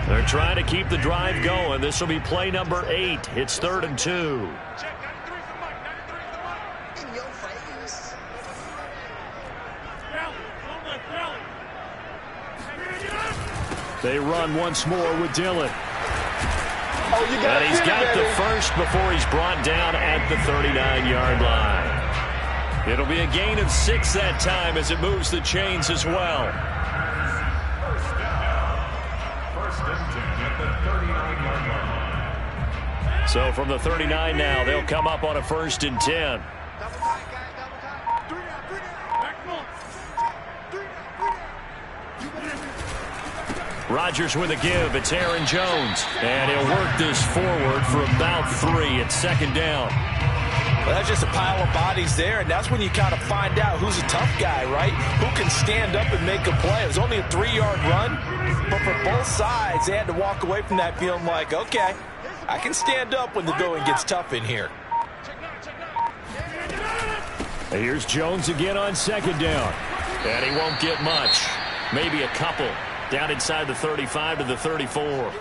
They're trying to keep the drive going. This will be play number 8. It's 3rd and 2. They run once more with Dillon. And he's got the first before he's brought down at the 39-yard line. It'll be a gain of 6 that time as it moves the chains as well. So from the 39 now, they'll come up on a 1st and 10. Rodgers with a give. It's Aaron Jones. And he'll work this forward for about 3 at 2nd down. Well, that's just a pile of bodies there, and that's when you kind of find out who's a tough guy, right? Who can stand up and make a play. It was only a 3-yard run, but for both sides, they had to walk away from that feeling like, okay, I can stand up when the going gets tough in here. Here's Jones again on 2nd down. And he won't get much. Maybe a couple. Down inside the 35 to the 34.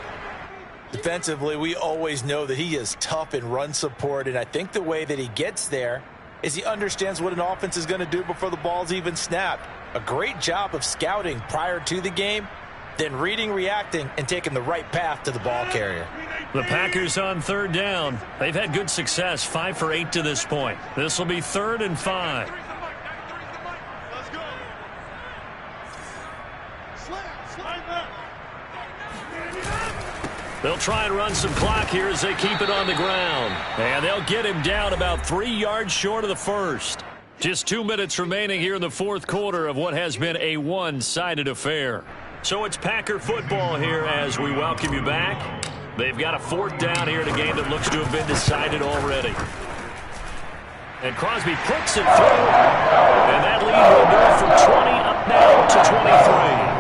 Defensively, we always know that he is tough in run support, and I think the way that he gets there is he understands what an offense is going to do before the ball's even snapped. A great job of scouting prior to the game, then reading, reacting, and taking the right path to the ball carrier. The Packers on 3rd down. They've had good success, 5 for 8 to this point. This will be 3rd and 5. They'll try and run some clock here as they keep it on the ground. And they'll get him down about 3 yards short of the first. Just 2 minutes remaining here in the 4th quarter of what has been a one-sided affair. So it's Packer football here as we welcome you back. They've got a 4th down here in a game that looks to have been decided already. And Crosby puts it through. And that lead will move from 20 up now to 23.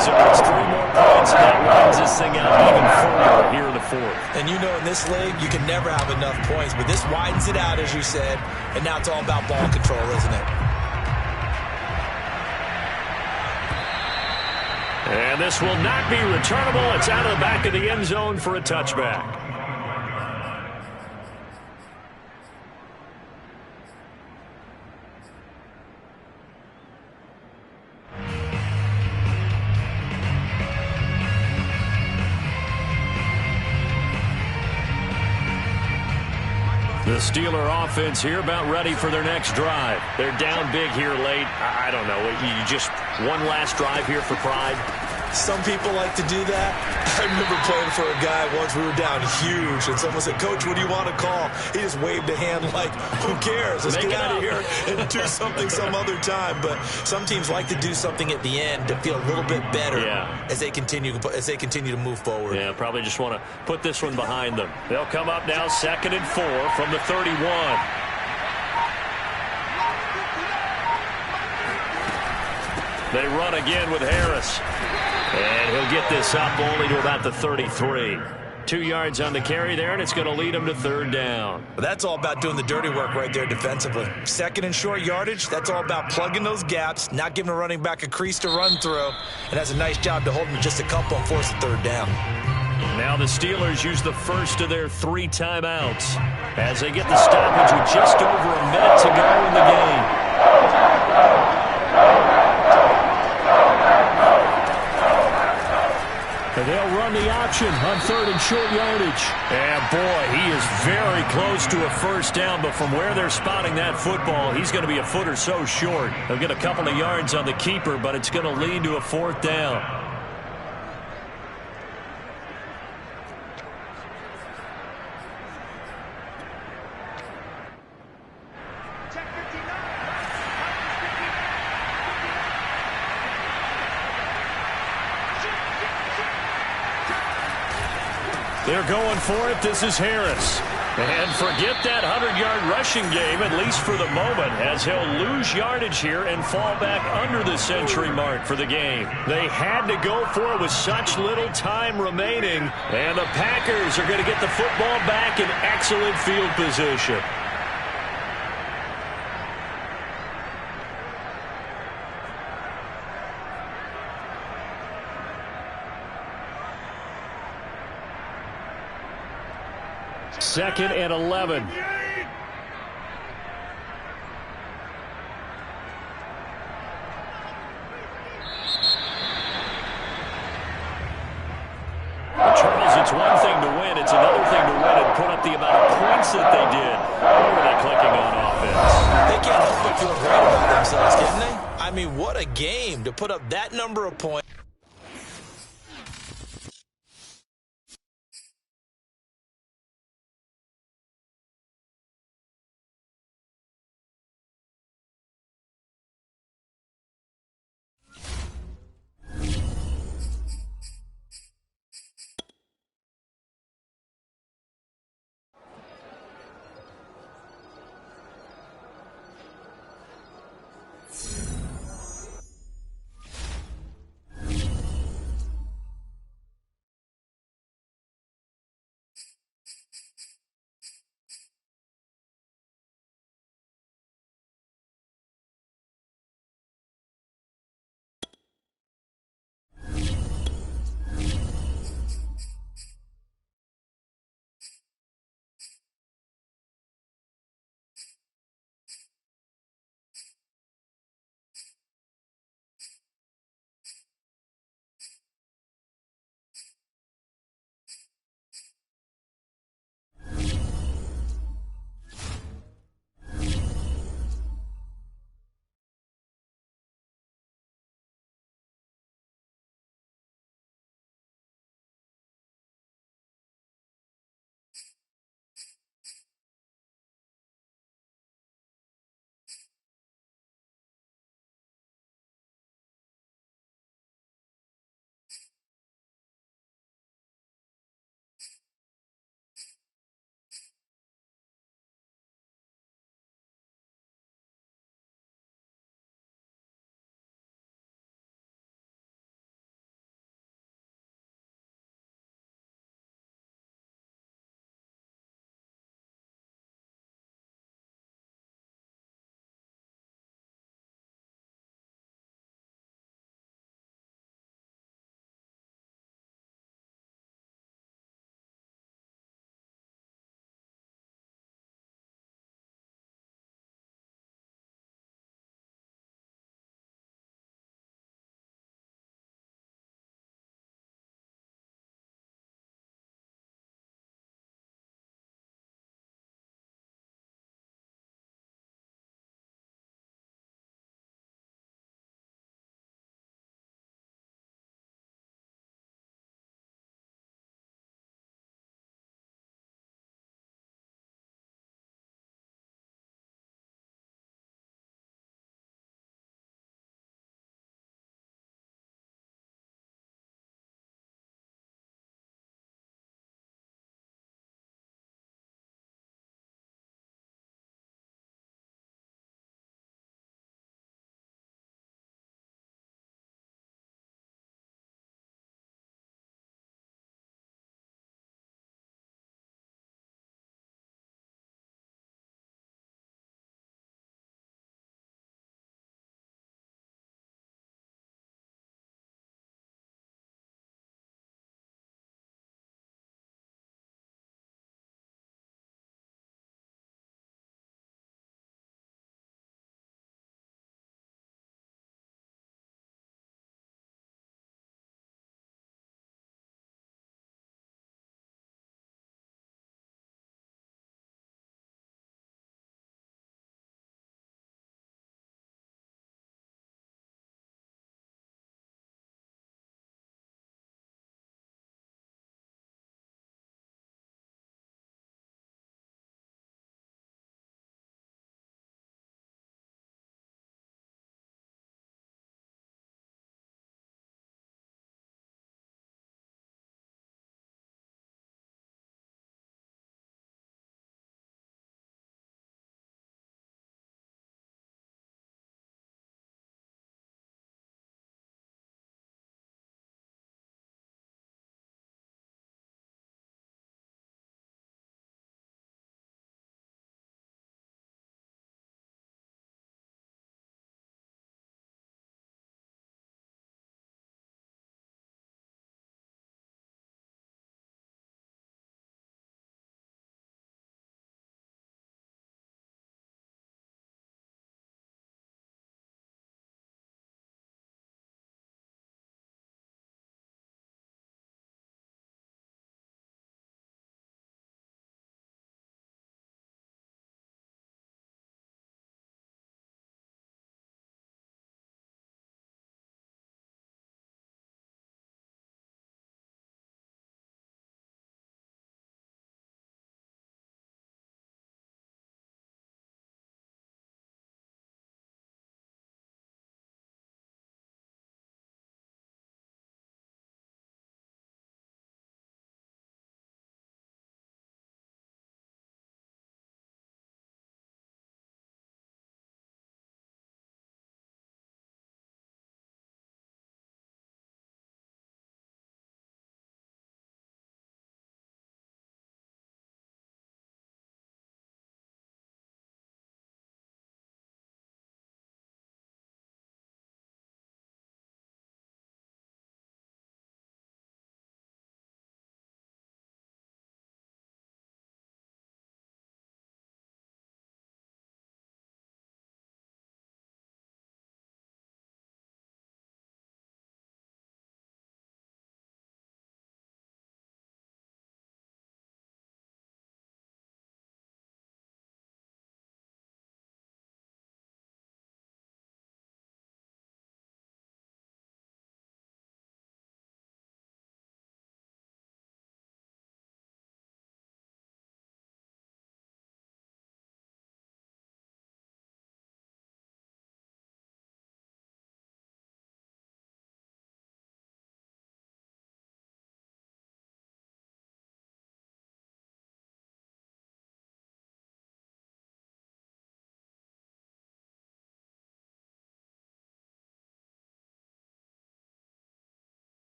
So it's 3 more points, and that winds this thing out even further here in the 4th. And you know in this league, you can never have enough points, but this widens it out, as you said, and now it's all about ball control, isn't it? And this will not be returnable. It's out of the back of the end zone for a touchback. The Steeler offense here about ready for their next drive. They're down big here late. I don't know. You just one last drive here for pride. Some people like to do that. I remember playing for a guy once. We were down huge, and someone said, "Coach, what do you want to call?" He just waved a hand like, "Who cares? Let's get out of here and do something some other time." But some teams like to do something at the end to feel a little bit better as they continue to move forward. Yeah, probably just want to put this one behind them. They'll come up now 2nd and 4 from the 31. They run again with Harris. And he'll get this up only to about the 33. 2 yards on the carry there, and it's going to lead him to 3rd down. That's all about doing the dirty work right there defensively. 2nd and short yardage, that's all about plugging those gaps, not giving a running back a crease to run through, and that's a nice job to hold him to just a couple and force the 3rd down. Now the Steelers use the first of their 3 timeouts as they get the stoppage with just over a minute to go in the game. And they'll run the option on 3rd and short yardage. And boy, he is very close to a 1st down, but from where they're spotting that football, he's going to be a foot or so short. They'll get a couple of yards on the keeper, but it's going to lead to a 4th down. They're going for it. This is Harris. And forget that 100-yard rushing game, at least for the moment, as he'll lose yardage here and fall back under the century mark for the game. They had to go for it with such little time remaining, and the Packers are going to get the football back in excellent field position. Second and 11. Charles, it's one thing to win. It's another thing to win and put up the amount of points that they did. Where were they clicking on offense? They can't help but feel great about themselves, can they? I mean, what a game to put up that number of points.